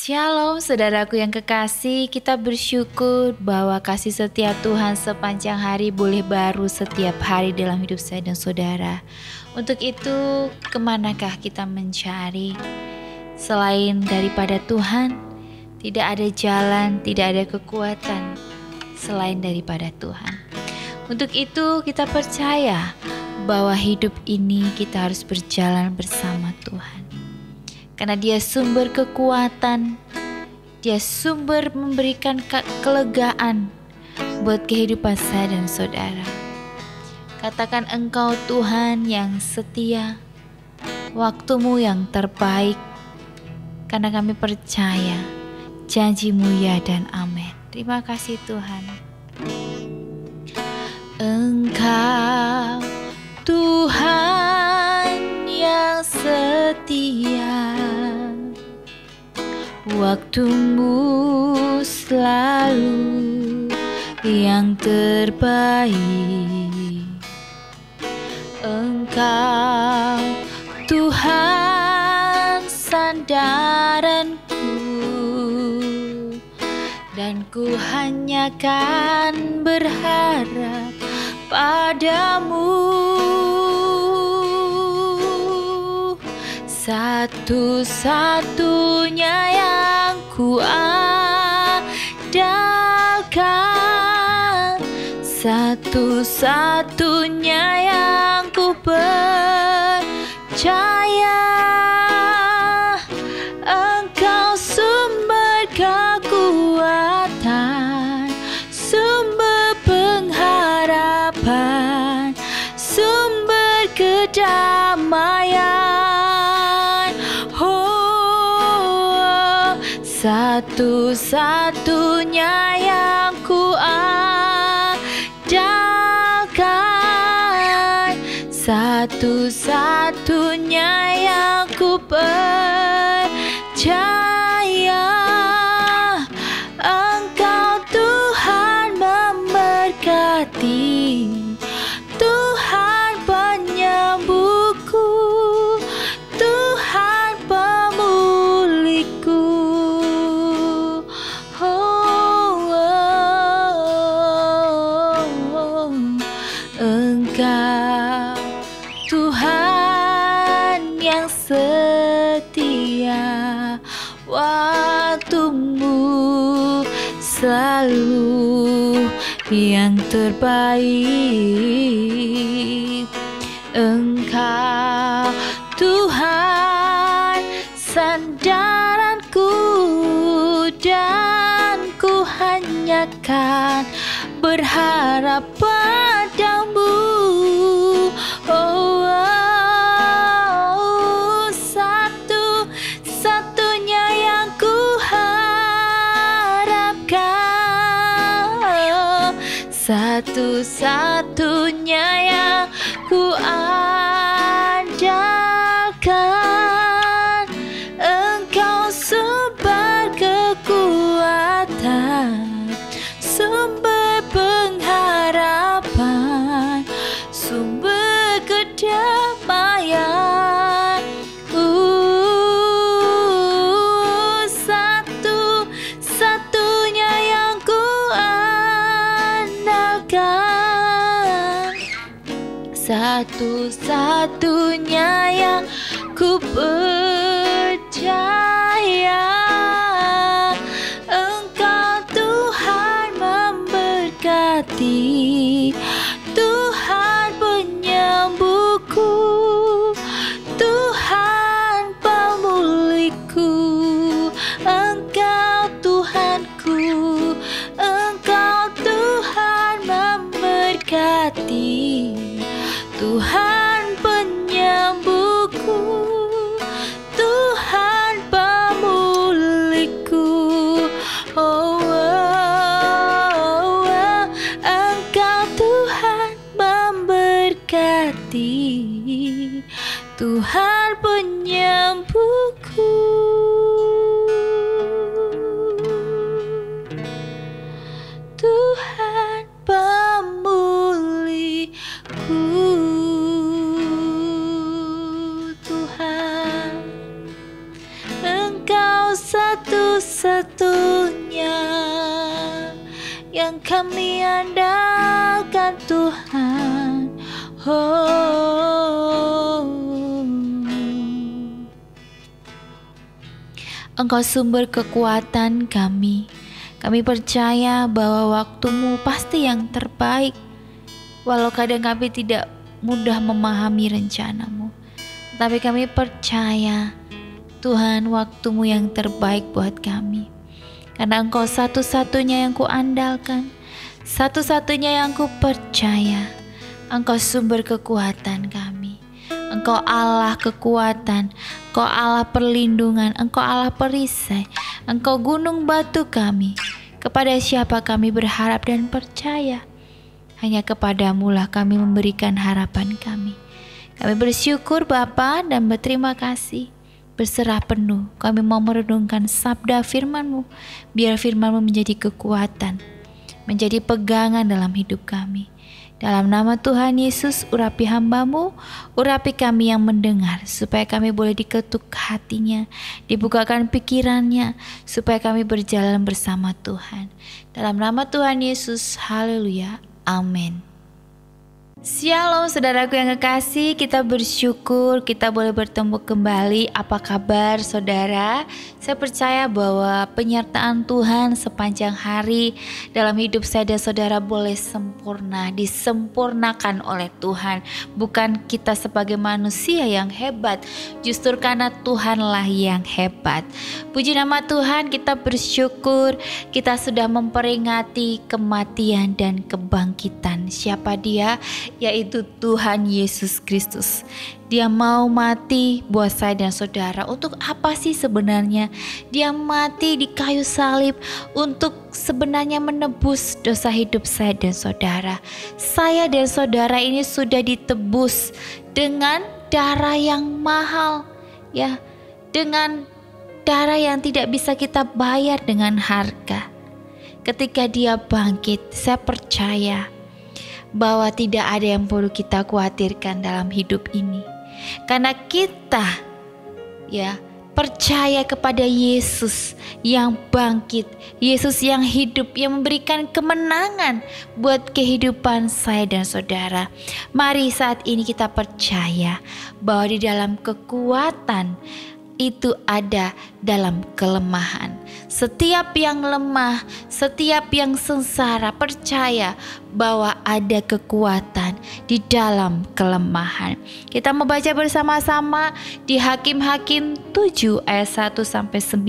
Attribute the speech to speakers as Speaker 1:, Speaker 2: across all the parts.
Speaker 1: Shalom saudaraku yang kekasih, kita bersyukur bahwa kasih setia Tuhan sepanjang hari boleh baru setiap hari dalam hidup saya dan saudara. Untuk itu, kemanakah kita mencari? Selain daripada Tuhan, tidak ada jalan, tidak ada kekuatan selain daripada Tuhan. Untuk itu kita percaya bahwa hidup ini kita harus berjalan bersama Tuhan. Karena Dia sumber kekuatan, Dia sumber memberikan kelegaan buat kehidupan saya dan saudara. Katakan Engkau Tuhan yang setia, waktumu yang terbaik, karena kami percaya janji-Mu ya dan amin. Terima kasih Tuhan. Engkau Tuhan yang setia, waktumu selalu yang terbaik. Engkau Tuhan sandaranku, dan ku hanya kan berharap padamu. Satu-satunya yang ku andalkan, satu-satunya yang ku percaya. Engkau sumber kekuatan, sumber pengharapan, sumber kedamaian. Satu-satunya yang ku andalkan, satu-satunya yang ku percaya. Engkau Tuhan memberkati, Tuhan penyembuhku, Tuhan pemulihku. Engkau Tuhan yang setia, waktumu selalu yang terbaik. Engkau Tuhan sandaranku, dan ku hanya kan berharap padamu. Satu-satunya yang ku harapkan, satu-satunya yang ku andalkan. Engkau sumber kekuatan, sumber pengharapan, sumber kedamaian. Satu-satunya yang ku andalkan, satu-satunya yang ku percaya. Engkau Tuhan memberkati, Tuhan penyembuhku, Tuhan pemulihku. Engkau Tuhanku, Engkau Tuhan memberkati, Tuhan penyembuhku, Tuhan kami andalkan Tuhan. Oh, Engkau sumber kekuatan kami. Kami percaya bahwa waktu-Mu pasti yang terbaik. Walau kadang kami tidak mudah memahami rencana-Mu, tapi kami percaya Tuhan, waktu-Mu yang terbaik buat kami. Karena Engkau satu-satunya yang kuandalkan, satu-satunya yang ku percaya. Engkau sumber kekuatan kami. Engkau Allah kekuatan, Engkau Allah perlindungan, Engkau Allah perisai, Engkau gunung batu kami. Kepada siapa kami berharap dan percaya? Hanya kepadamu lah kami memberikan harapan kami. Kami bersyukur Bapa dan berterima kasih. Berserah penuh kami mau merenungkan sabda firman-Mu. Biar firman-Mu menjadi kekuatan, menjadi pegangan dalam hidup kami. Dalam nama Tuhan Yesus, urapi hamba-Mu, urapi kami yang mendengar, supaya kami boleh diketuk hatinya, dibukakan pikirannya, supaya kami berjalan bersama Tuhan. Dalam nama Tuhan Yesus, haleluya, amin. Shalom saudaraku yang kekasih, kita bersyukur kita boleh bertemu kembali. Apa kabar saudara? Saya percaya bahwa penyertaan Tuhan sepanjang hari dalam hidup saya dan saudara boleh sempurna, disempurnakan oleh Tuhan. Bukan kita sebagai manusia yang hebat, justru karena Tuhanlah yang hebat. Puji nama Tuhan, kita bersyukur kita sudah memperingati kematian dan kebangkitan. Siapa Dia? Yaitu Tuhan Yesus Kristus. Dia mau mati buat saya dan saudara. Untuk apa sih sebenarnya? Dia mati di kayu salib untuk sebenarnya menebus dosa hidup saya dan saudara. Saya dan saudara ini sudah ditebus dengan darah yang mahal, ya, dengan darah yang tidak bisa kita bayar dengan harga. Ketika Dia bangkit, saya percaya bahwa tidak ada yang perlu kita khawatirkan dalam hidup ini. Karena kita percaya kepada Yesus yang bangkit, Yesus yang hidup, yang memberikan kemenangan buat kehidupan saya dan saudara. Mari saat ini kita percaya bahwa di dalam kekuatan itu ada dalam kelemahan. Setiap yang lemah, setiap yang sengsara, percaya bahwa ada kekuatan di dalam kelemahan. Kita membaca bersama-sama di Hakim-Hakim 7 ayat 1-9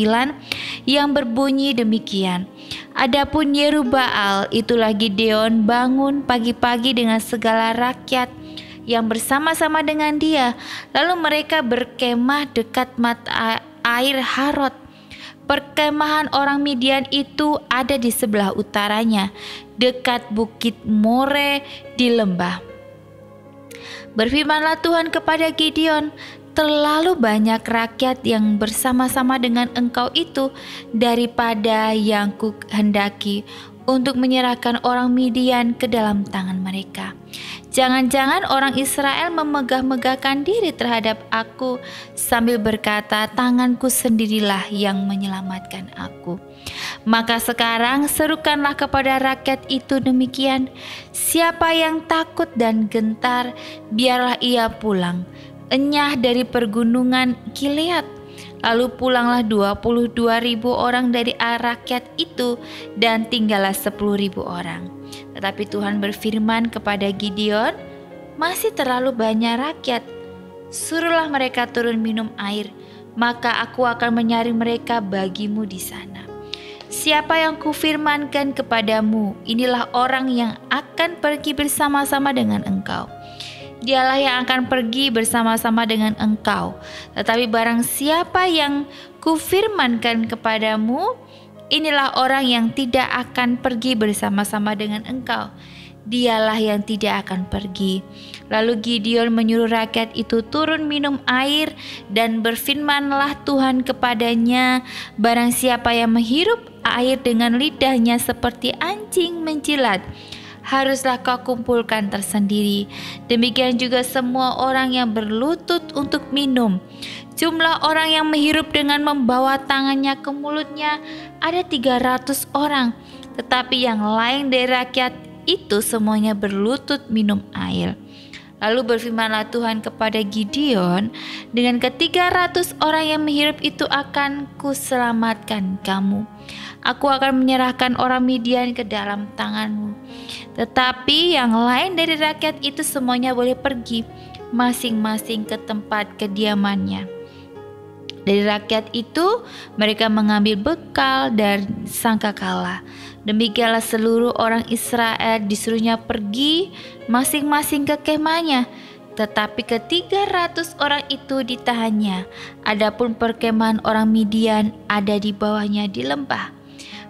Speaker 1: yang berbunyi demikian. Adapun Yerubbaal, itulah Gideon, bangun pagi-pagi dengan segala rakyat yang bersama-sama dengan dia. Lalu mereka berkemah dekat mata air Harod. Perkemahan orang Midian itu ada di sebelah utaranya, dekat bukit More di lembah. Berfirmanlah Tuhan kepada Gideon, terlalu banyak rakyat yang bersama-sama dengan engkau itu daripada yang kuhendaki untuk menyerahkan orang Midian ke dalam tangan mereka. Jangan-jangan orang Israel memegah-megahkan diri terhadap aku sambil berkata, tanganku sendirilah yang menyelamatkan aku. Maka sekarang serukanlah kepada rakyat itu demikian, siapa yang takut dan gentar, biarlah ia pulang, enyah dari pergunungan Gilead. Lalu pulanglah 22.000 orang dari rakyat itu dan tinggallah 10.000 orang. Tetapi Tuhan berfirman kepada Gideon, masih terlalu banyak rakyat. Suruhlah mereka turun minum air, maka aku akan menyaring mereka bagimu di sana. Siapa yang kufirmankan kepadamu, inilah orang yang akan pergi bersama-sama dengan engkau. Dialah yang akan pergi bersama-sama dengan engkau. Tetapi barang siapa yang kufirmankan kepadamu, inilah orang yang tidak akan pergi bersama-sama dengan engkau. Dialah yang tidak akan pergi. Lalu Gideon menyuruh rakyat itu turun minum air, dan berfirmanlah Tuhan kepadanya, barang siapa yang menghirup air dengan lidahnya seperti anjing menjilat, haruslah kau kumpulkan tersendiri. Demikian juga semua orang yang berlutut untuk minum. Jumlah orang yang menghirup dengan membawa tangannya ke mulutnya ada 300 orang. tetapi yang lain dari rakyat itu semuanya berlutut minum air. Lalu berfirmanlah Tuhan kepada Gideon, dengan ke-300 orang yang menghirup itu akan kuselamatkan kamu. Aku akan menyerahkan orang Midian ke dalam tanganmu. Tetapi yang lain dari rakyat itu semuanya boleh pergi masing-masing ke tempat kediamannya. Dari rakyat itu mereka mengambil bekal dan sangkakala. Demikianlah seluruh orang Israel disuruhnya pergi masing-masing ke kemahnya. Tetapi ke-300 orang itu ditahannya. Adapun perkemahan orang Midian ada di bawahnya di lembah.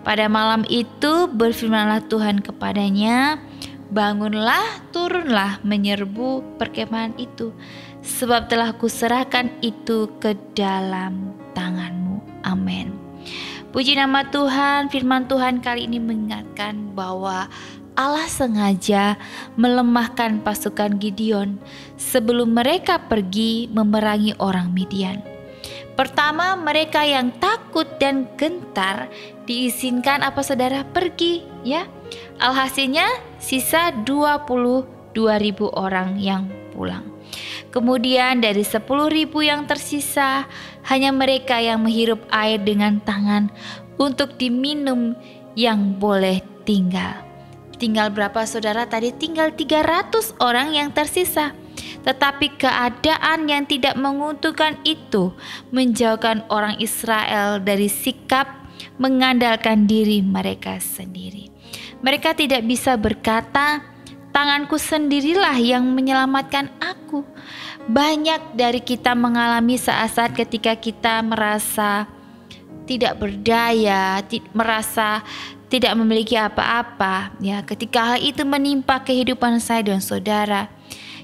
Speaker 1: Pada malam itu berfirmanlah Tuhan kepadanya, bangunlah, turunlah menyerbu perkemahan itu, sebab telah kuserahkan itu ke dalam tanganmu. Amin. Puji nama Tuhan. Firman Tuhan kali ini mengingatkan bahwa Allah sengaja melemahkan pasukan Gideon sebelum mereka pergi memerangi orang Midian. Pertama, mereka yang takut dan gentar diizinkan saudara pergi, ya. Alhasilnya sisa 22.000 orang yang pulang. Kemudian dari 10.000 yang tersisa, hanya mereka yang menghirup air dengan tangan untuk diminum yang boleh tinggal. Tinggal berapa saudara tadi? Tinggal 300 orang yang tersisa. Tetapi keadaan yang tidak menguntungkan itu menjauhkan orang Israel dari sikap mengandalkan diri mereka sendiri. Mereka tidak bisa berkata, tanganku sendirilah yang menyelamatkan aku. Banyak dari kita mengalami saat-saat ketika kita merasa tidak berdaya, merasa tidak memiliki apa-apa, ya. Ketika hal itu menimpa kehidupan saya dan saudara,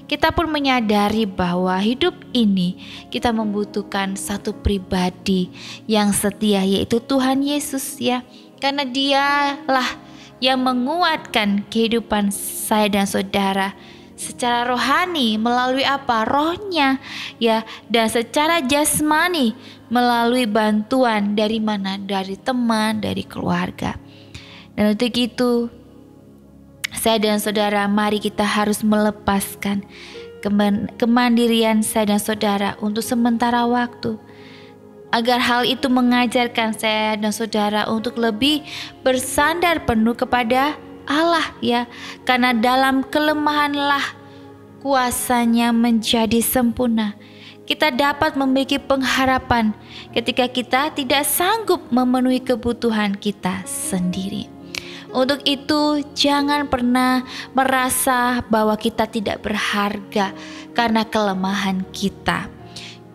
Speaker 1: kita pun menyadari bahwa hidup ini kita membutuhkan satu pribadi yang setia, yaitu Tuhan Yesus, ya. Karena Dialah yang menguatkan kehidupan saya dan saudara secara rohani melalui Rohnya, ya, dan secara jasmani melalui bantuan dari mana? Dari teman, dari keluarga. Dan untuk itu saya dan saudara, mari kita harus melepaskan kemandirian saya dan saudara untuk sementara waktu, agar hal itu mengajarkan saya dan saudara untuk lebih bersandar penuh kepada Allah, ya. Karena dalam kelemahanlah kuasanya menjadi sempurna. Kita dapat memiliki pengharapan ketika kita tidak sanggup memenuhi kebutuhan kita sendiri. Untuk itu jangan pernah merasa bahwa kita tidak berharga karena kelemahan kita.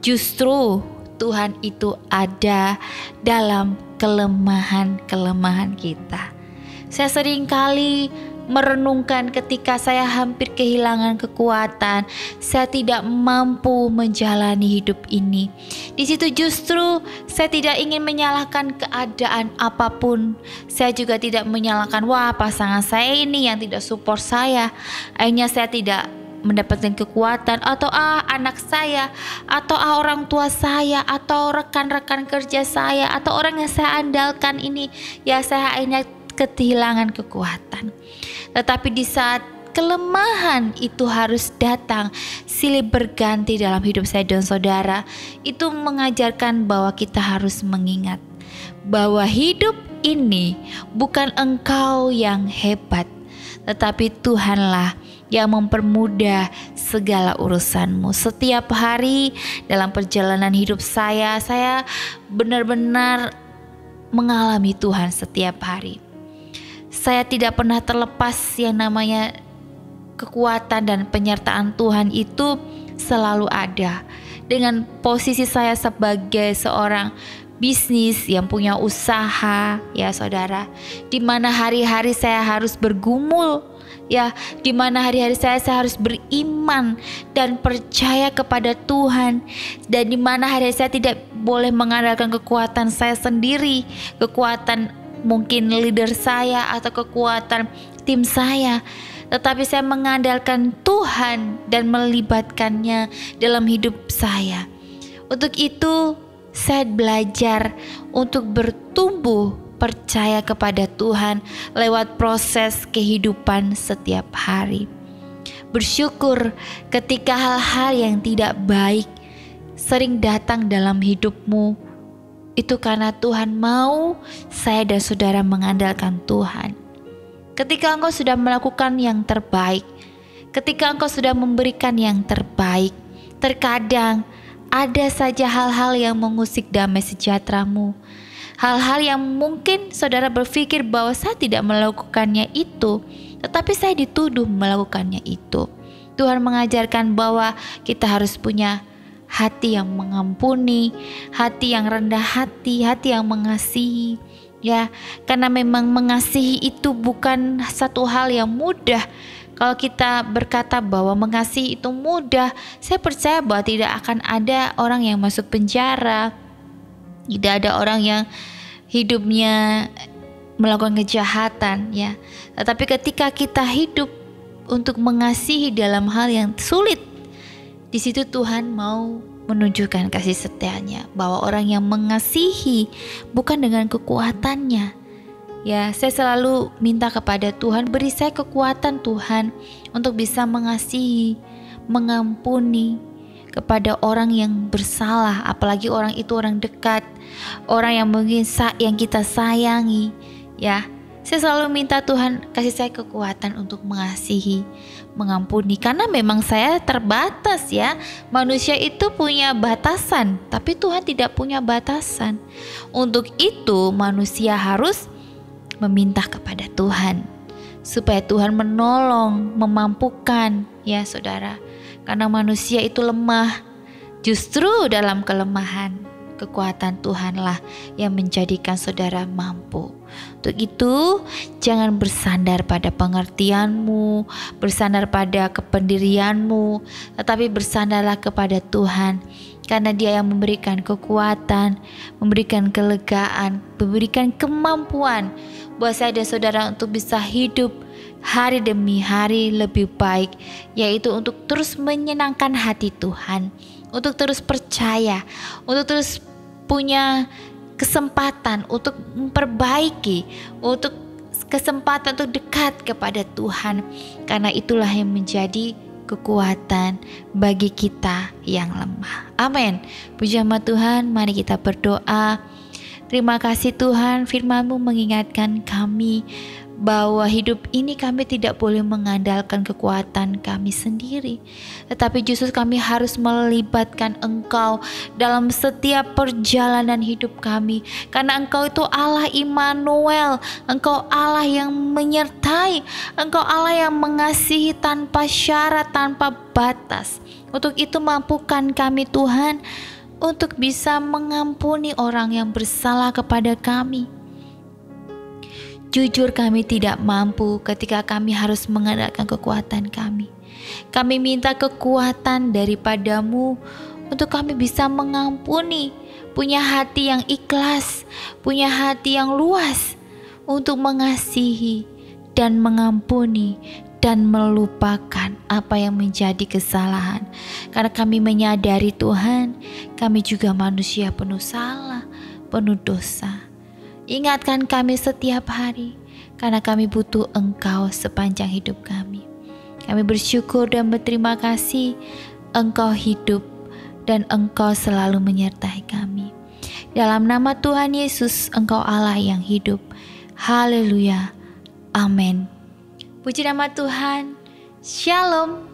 Speaker 1: Justru Tuhan itu ada dalam kelemahan-kelemahan kita. Saya sering kali merenungkan ketika saya hampir kehilangan kekuatan, saya tidak mampu menjalani hidup ini. Di situ justru saya tidak ingin menyalahkan keadaan apapun. Saya juga tidak menyalahkan pasangan saya ini yang tidak support saya. Akhirnya saya tidak mendapatkan kekuatan, atau anak saya, atau orang tua saya, atau rekan-rekan kerja saya, atau orang yang saya andalkan ini, ya, saya akhirnya kehilangan kekuatan. Tetapi di saat kelemahan itu harus datang silih berganti dalam hidup saya dan saudara, itu mengajarkan bahwa kita harus mengingat bahwa hidup ini bukan engkau yang hebat, tetapi Tuhanlah yang mempermudah segala urusanmu. Setiap hari dalam perjalanan hidup saya benar-benar mengalami Tuhan setiap hari. Saya tidak pernah terlepas yang namanya kekuatan dan penyertaan Tuhan itu selalu ada. Dengan posisi saya sebagai seorang bisnis yang punya usaha, ya saudara, di mana hari-hari saya harus bergumul, ya, di mana hari-hari saya harus beriman dan percaya kepada Tuhan, dan di mana hari-hari saya tidak boleh mengandalkan kekuatan saya sendiri, kekuatan mungkin leader saya atau kekuatan tim saya, tetapi saya mengandalkan Tuhan dan melibatkannya dalam hidup saya. Untuk itu saya belajar untuk bertumbuh percaya kepada Tuhan lewat proses kehidupan setiap hari. Bersyukur ketika hal-hal yang tidak baik sering datang dalam hidupmu. Itu karena Tuhan mau saya dan saudara mengandalkan Tuhan. Ketika engkau sudah melakukan yang terbaik, ketika engkau sudah memberikan yang terbaik, terkadang ada saja hal-hal yang mengusik damai sejahteramu. Hal-hal yang mungkin saudara berpikir bahwa saya tidak melakukannya itu, tetapi saya dituduh melakukannya itu. Tuhan mengajarkan bahwa kita harus punya hati yang mengampuni, hati yang rendah hati, hati yang mengasihi. Ya, karena memang mengasihi itu bukan satu hal yang mudah. Kalau kita berkata bahwa mengasihi itu mudah, saya percaya bahwa tidak akan ada orang yang masuk penjara. Tidak ada orang yang hidupnya melakukan kejahatan, ya. Tetapi ketika kita hidup untuk mengasihi dalam hal yang sulit, di situ Tuhan mau menunjukkan kasih setianya, bahwa orang yang mengasihi bukan dengan kekuatannya. Ya, saya selalu minta kepada Tuhan, beri saya kekuatan Tuhan untuk bisa mengasihi, mengampuni kepada orang yang bersalah, apalagi orang itu orang dekat, orang yang mungkin yang kita sayangi. Ya, saya selalu minta Tuhan kasih saya kekuatan untuk mengasihi, mengampuni, karena memang saya terbatas, ya. Manusia itu punya batasan, tapi Tuhan tidak punya batasan. Untuk itu manusia harus meminta kepada Tuhan supaya Tuhan menolong, memampukan, ya saudara. Karena manusia itu lemah. Justru dalam kelemahan, kekuatan Tuhanlah yang menjadikan saudara mampu. Untuk itu, jangan bersandar pada pengertianmu, bersandar pada kependirianmu, tetapi bersandarlah kepada Tuhan. Karena Dia yang memberikan kekuatan, memberikan kelegaan, memberikan kemampuan buat saya dan saudara untuk bisa hidup hari demi hari lebih baik, yaitu untuk terus menyenangkan hati Tuhan, untuk terus percaya, untuk terus punya kesempatan untuk memperbaiki, untuk kesempatan untuk dekat kepada Tuhan, karena itulah yang menjadi kekuatan bagi kita yang lemah. Amin. Puji nama Tuhan, mari kita berdoa. Terima kasih Tuhan, firman-Mu mengingatkan kami bahwa hidup ini kami tidak boleh mengandalkan kekuatan kami sendiri, tetapi justru kami harus melibatkan Engkau dalam setiap perjalanan hidup kami, karena Engkau itu Allah Immanuel, Engkau Allah yang menyertai, Engkau Allah yang mengasihi tanpa syarat, tanpa batas. Untuk itu mampukan kami Tuhan untuk bisa mengampuni orang yang bersalah kepada kami. Jujur kami tidak mampu ketika kami harus mengandalkan kekuatan kami. Kami minta kekuatan daripada-Mu untuk kami bisa mengampuni, punya hati yang ikhlas, punya hati yang luas untuk mengasihi dan mengampuni dan melupakan apa yang menjadi kesalahan. Karena kami menyadari Tuhan, kami juga manusia penuh salah, penuh dosa. Ingatkan kami setiap hari, karena kami butuh Engkau sepanjang hidup kami. Kami bersyukur dan berterima kasih Engkau hidup dan Engkau selalu menyertai kami. Dalam nama Tuhan Yesus, Engkau Allah yang hidup. Haleluya. Amin. Puji nama Tuhan. Shalom.